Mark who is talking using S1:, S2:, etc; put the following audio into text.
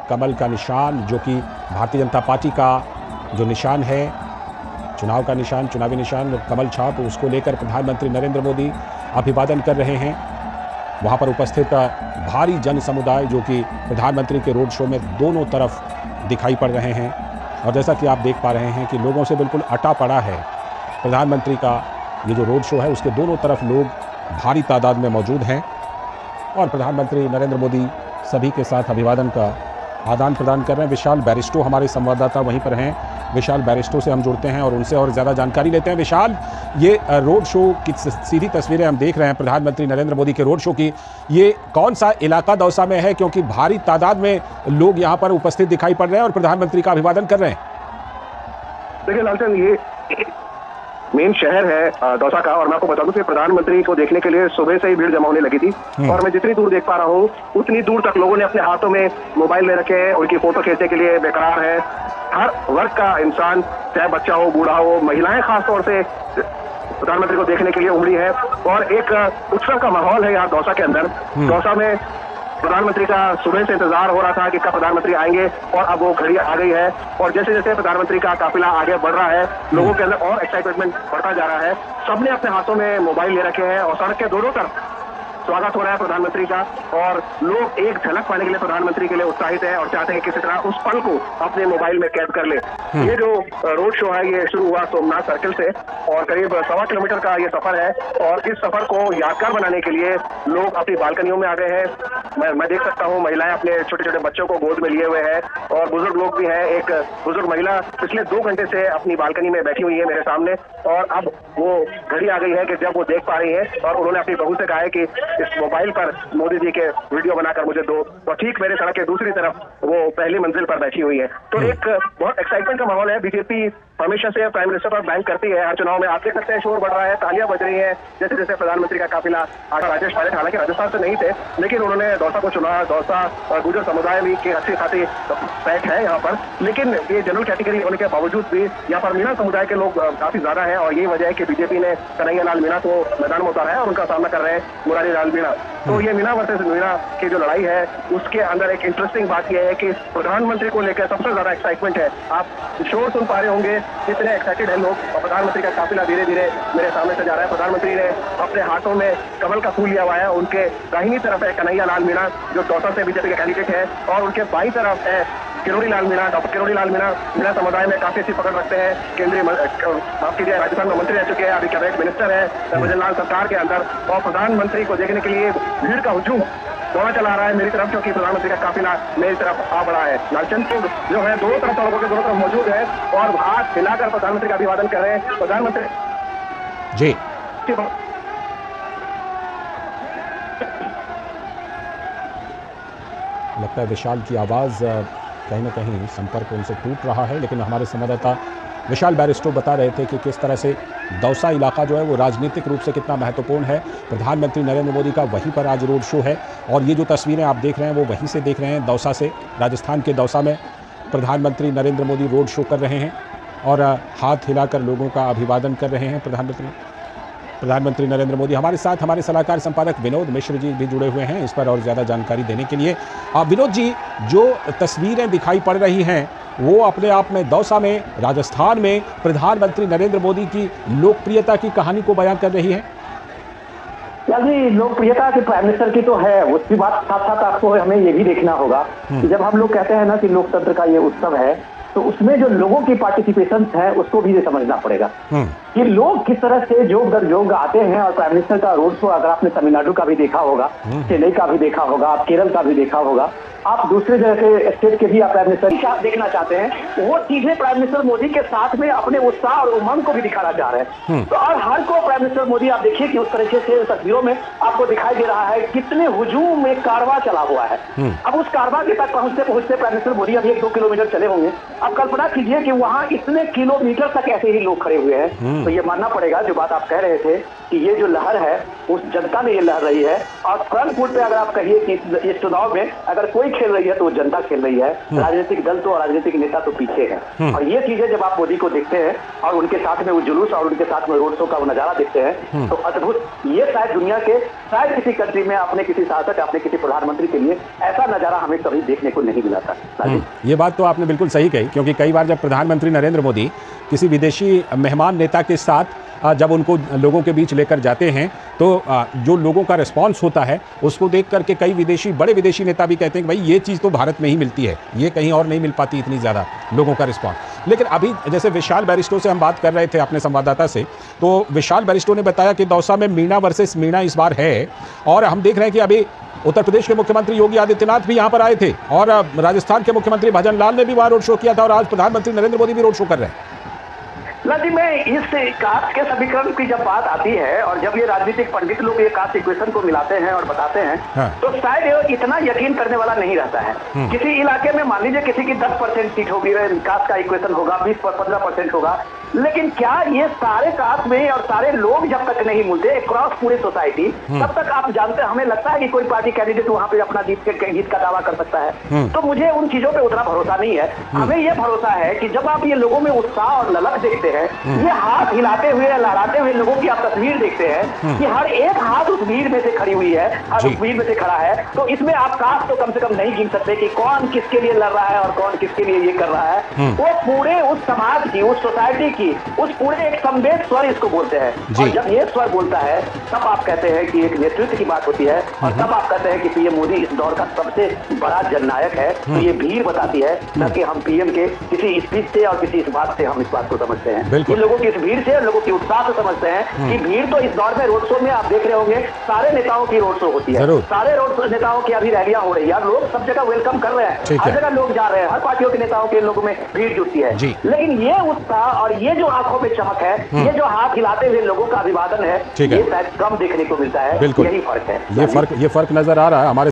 S1: कमल का निशान, जो कि भारतीय जनता पार्टी का जो निशान है, चुनाव का निशान, चुनावी निशान, कमल छाप, उसको लेकर प्रधानमंत्री नरेंद्र मोदी अभिवादन कर रहे हैं। वहाँ पर उपस्थित भारी जन समुदाय जो कि प्रधानमंत्री के रोड शो में दोनों तरफ दिखाई पड़ रहे हैं, और जैसा कि आप देख पा रहे हैं कि लोगों से बिल्कुल अटा पड़ा है। प्रधानमंत्री का ये जो रोड शो है उसके दोनों तरफ लोग भारी तादाद में मौजूद हैं, और प्रधानमंत्री नरेंद्र मोदी सभी के साथ अभिवादन का आदान प्रदान कर रहे हैं। विशाल बैरिस्टो हमारे संवाददाता वहीं पर हैं, विशाल बैरिस्टो से हम जुड़ते हैं और उनसे और ज़्यादा जानकारी लेते हैं। विशाल, ये रोड शो की सीधी तस्वीरें हम देख रहे हैं प्रधानमंत्री नरेंद्र मोदी के रोड शो की, ये कौन सा इलाका दौसा में है, क्योंकि भारी तादाद में लोग यहाँ पर उपस्थित दिखाई पड़ रहे हैं और प्रधानमंत्री का अभिवादन कर रहे हैं?
S2: देखिए लालचंद, ये मेन शहर है दौसा का, और मैं आपको बता दूं कि प्रधानमंत्री को देखने के लिए सुबह से ही भीड़ जमा होने लगी थी, और मैं जितनी दूर देख पा रहा हूँ उतनी दूर तक लोगों ने अपने हाथों में मोबाइल ले रखे हैं, उनकी फोटो खींचने के लिए बेकरार है। हर वर्ग का इंसान, चाहे बच्चा हो, बूढ़ा हो, महिलाएं खासतौर से प्रधानमंत्री को देखने के लिए उमड़ी है, और एक उत्सव का माहौल है यहाँ दौसा के अंदर। दौसा में प्रधानमंत्री का सुबह से इंतजार हो रहा था कि कब प्रधानमंत्री आएंगे, और अब वो घड़ी आ गई है। और जैसे जैसे प्रधानमंत्री का काफिला आगे बढ़ रहा है, लोगों के अंदर और एक्साइटमेंट बढ़ता जा रहा है। सबने अपने हाथों में मोबाइल ले रखे हैं, और सड़क के दोनों तरफ स्वागत हो रहा है प्रधानमंत्री का, और लोग एक झलक पाने के लिए प्रधानमंत्री के लिए उत्साहित है और चाहते हैं कि किसी तरह उस पल को अपने मोबाइल में कैद कर ले। ये जो रोड शो है ये शुरू हुआ सोमनाथ सर्किल से, और करीब 1.25 किलोमीटर का ये सफर है, और इस सफर को यादगार बनाने के लिए लोग अपनी बालकनियों में आ गए हैं। मैं देख सकता हूँ महिलाएं अपने छोटे छोटे बच्चों को गोद में लिए हुए हैं, और बुजुर्ग लोग भी हैं। एक बुजुर्ग महिला पिछले 2 घंटे से अपनी बालकनी में बैठी हुई है मेरे सामने, और अब वो घड़ी आ गई है कि जब वो देख पा रही है, और उन्होंने अपनी बहू से कहा है कि इस मोबाइल पर मोदी जी के वीडियो बनाकर मुझे दो। तो ठीक मेरे सड़क के दूसरी तरफ वो पहली मंजिल पर बैठी हुई है। तो एक बहुत एक्साइटमेंट का माहौल है। बीजेपी हमेशा से प्राइम मिनिस्टर पर बैंक करती है हर चुनाव में। आप देख सकते हैं शोर बढ़ रहा है, तालियां बज रही हैं जैसे जैसे प्रधानमंत्री का काफिला आगे। राजेश पायलट हालांकि राजस्थान से नहीं थे, लेकिन उन्होंने दौसा को चुना। दौसा और गुर्जर समुदाय भी की अच्छी खासी पैठ है यहाँ पर, लेकिन ये जनरल कैटेगरी होने के बावजूद भी यहाँ पर मीणा समुदाय के लोग काफी ज्यादा है, और यही वजह है कि बीजेपी ने कन्हैया लाल मीणा को मैदान में उतारा है, और उनका सामना कर रहे हैं मुरारी लाल मीणा। तो ये मीणा वर्सेस मीणा की जो लड़ाई है उसके अंदर एक इंटरेस्टिंग बात यह है कि प्रधानमंत्री को लेकर सबसे ज्यादा एक्साइटमेंट है। आप शोर सुन पा रहे होंगे कितने एक्साइटेड है लोग, और प्रधानमंत्री का काफिला धीरे धीरे मेरे सामने से जा रहा है। प्रधानमंत्री ने अपने हाथों में कमल का फूल लिया हुआ है। उनके दाहिनी तरफ है कन्हैया लाल मीणा जो दौसा से बीजेपी के कैंडिडेट है, और उनके बाईं तरफ है किरोड़ी लाल मीणा। डॉक्टर किरोड़ी लाल मीणा मीणा समुदाय में काफी अच्छी पकड़ रखते हैं। केंद्रीय माफ कीजिए राजस्थान में मंत्री रह चुके हैं, अभी कैबिनेट मिनिस्टर है भजन लाल सरकार के अंदर, और प्रधानमंत्री को देखने के लिए भीड़ का हुजूम दौड़ा चला रहा है मेरी तरफ, क्योंकि प्रधानमंत्री का काफिला मेरी तरफ आ बढ़ा है। लालचंद जो है दोनों तरफ सड़कों के दोनों तरफ मौजूद है, और हाथ हिलाकर प्रधानमंत्री का अभिवादन कर रहे हैं। प्रधानमंत्री
S1: जी लगता है विशाल की आवाज़ कहीं ना कहीं संपर्क उनसे टूट रहा है, लेकिन हमारे संवाददाता विशाल बैरिस्टो बता रहे थे कि किस तरह से दौसा इलाका जो है वो राजनीतिक रूप से कितना महत्वपूर्ण है। प्रधानमंत्री नरेंद्र मोदी का वहीं पर आज रोड शो है, और ये जो तस्वीरें आप देख रहे हैं वो वहीं से देख रहे हैं, दौसा से। राजस्थान के दौसा में प्रधानमंत्री नरेंद्र मोदी रोड शो कर रहे हैं और हाथ हिलाकर लोगों का अभिवादन कर रहे हैं। प्रधानमंत्री नरेंद्र मोदी हमारे साथ हमारे सलाहकार संपादक विनोद मिश्र जी भी जुड़े हुए हैं इस पर और ज़्यादा जानकारी देने के लिए। विनोद जी, जो तस्वीरें दिखाई पड़ रही हैं वो अपने आप में दौसा में, राजस्थान में प्रधानमंत्री नरेंद्र मोदी की लोकप्रियता की कहानी को बयां कर रही है।
S3: जी, लोकप्रियता की प्राइम मिनिस्टर की तो है, उसकी बात साथ साथ आपको हमें ये भी देखना होगा कि जब हम लोग कहते हैं ना कि लोकतंत्र का ये उत्सव है, तो उसमें जो लोगों की पार्टिसिपेशन है उसको भी समझना पड़ेगा कि लोग किस तरह से जोग दर जोग आते हैं। और प्राइम मिनिस्टर का रोड शो अगर आपने तमिलनाडु का भी देखा होगा, चेन्नई का भी देखा होगा, आप केरल का भी देखा होगा, आप दूसरे जगह के स्टेट के भी आप प्राइम मिनिस्टर देखना चाहते हैं, वो चीजें प्राइम मिनिस्टर मोदी के साथ में अपने उत्साह और उमंग को भी दिखाना चाह रहे हैं। तो और हर को प्राइम मिनिस्टर मोदी आप देखिए कि उस तरीके से तस्वीरों में आपको दिखाई दे रहा है कितने हुजूम में कारवां चला हुआ है। अब उस कारवां के तक पहुंचते पहुंचते प्राइम मिनिस्टर मोदी अभी 1-2 किलोमीटर चले होंगे। अब कल्पना कीजिए कि वहां इतने किलोमीटर तक ऐसे ही लोग खड़े हुए हैं। तो ये मानना पड़ेगा जो बात आप कह रहे थे कि ये जो लहर है उस जनता में ये लहर रही है। और फ्रंट फुट पे अगर आप कहिए कि इस चुनाव में अगर कोई खेल रही है तो वो जनता खेल रही है, राजनीतिक दल तो और राजनीतिक नेता तो पीछे है। और ये चीजें जब आप मोदी को देखते हैं और उनके साथ में वो जुलूस और उनके साथ में रोड शो का वो नजारा देखते हैं तो अद्भुत, ये शायद दुनिया के शायद किसी कंट्री में अपने किसी शासक अपने किसी प्रधानमंत्री के लिए ऐसा नजारा हमें कभी देखने को नहीं मिला था।
S1: ये बात तो आपने बिल्कुल सही कही, क्योंकि कई बार जब प्रधानमंत्री नरेंद्र मोदी किसी विदेशी मेहमान नेता के साथ जब उनको लोगों के बीच लेकर जाते हैं तो जो लोगों का रिस्पांस होता है उसको देख करके कई बड़े विदेशी नेता भी कहते हैं कि भाई ये चीज़ तो भारत में ही मिलती है, ये कहीं और नहीं मिल पाती इतनी ज़्यादा लोगों का रिस्पांस। लेकिन अभी जैसे विशाल बैरिस्टो से हम बात कर रहे थे अपने संवाददाता से, तो विशाल बैरिस्टो ने बताया कि दौसा में मीणा वर्सेस मीणा इस बार है, और हम देख रहे हैं कि अभी उत्तर प्रदेश के मुख्यमंत्री योगी आदित्यनाथ भी यहाँ पर आए थे और राजस्थान के मुख्यमंत्री भजन लाल ने भी वहाँ रोड शो किया था, और आज प्रधानमंत्री नरेंद्र मोदी भी रोड शो कर रहे हैं।
S3: जी, मैं इस कास्ट के समीकरण की जब बात आती है और जब ये राजनीतिक पंडित लोग ये कास्ट इक्वेशन को मिलाते हैं और बताते हैं तो शायद ये इतना यकीन करने वाला नहीं रहता है। किसी इलाके में मान लीजिए किसी की 10% सीट होगी, कास्ट का इक्वेशन होगा, 20-15% होगा, लेकिन क्या ये सारे कास्ट में और सारे लोग जब तक नहीं मिलते अक्रॉस पूरी सोसाइटी, तब तक आप जानते हैं, हमें लगता है कि कोई पार्टी कैंडिडेट वहां पे अपना जीत का दावा कर सकता है। तो मुझे उन चीजों पे उतना भरोसा नहीं है। हमें ये भरोसा है कि जब आप ये लोगों में उत्साह और ललक देखते हैं, ये हाथ हिलाते हुए लहराते हुए लोगों की आप तस्वीर देखते हैं कि हर एक हाथ उस भीड़ में से खड़ी हुई है, हर उस भीड़ में से खड़ा है, तो इसमें आप कास्ट तो कम से कम नहीं गिन सकते कि कौन किसके लिए लड़ रहा है और कौन किसके लिए ये कर रहा है। वो पूरे उस समाज की, उस सोसाइटी की, उस पूरे एक संवेद स्वर इसको बोलते हैं। और जब ये स्वर बोलता है तब आप कहते हैं कि एक नेतृत्व की बात होती है, और तब आप कहते हैं कि पीएम मोदी इस दौर का सबसे बड़ा जननायक है। तो ये भीड़ बताती है, ताकि हम पीएम के किसी स्पीच से और किसी इस बात से हम इस बात को समझते हैं, ये लोगों की इस भीड़ से, लोगों की उत्साह से समझते हैं कि भीड़ तो इस दौर में रोड शो में आप देख रहे होंगे, सारे नेताओं की रोड शो होती है, सारे रोड नेताओं की अभी रैलियां हो रही है, लोग सब जगह वेलकम कर रहे हैं, हर जगह लोग जा रहे हैं, हर पार्टियों के नेताओं के लोगों में भीड़ जुटती है। लेकिन ये उत्साह और ये जो आंखों में चमक है, ये जो हाथ हिलाते हुए लोगों का अभिवादन है, ये शायद कम देखने को मिलता है। यही फर्क है,
S1: ये फर्क नजर आ रहा है हमारे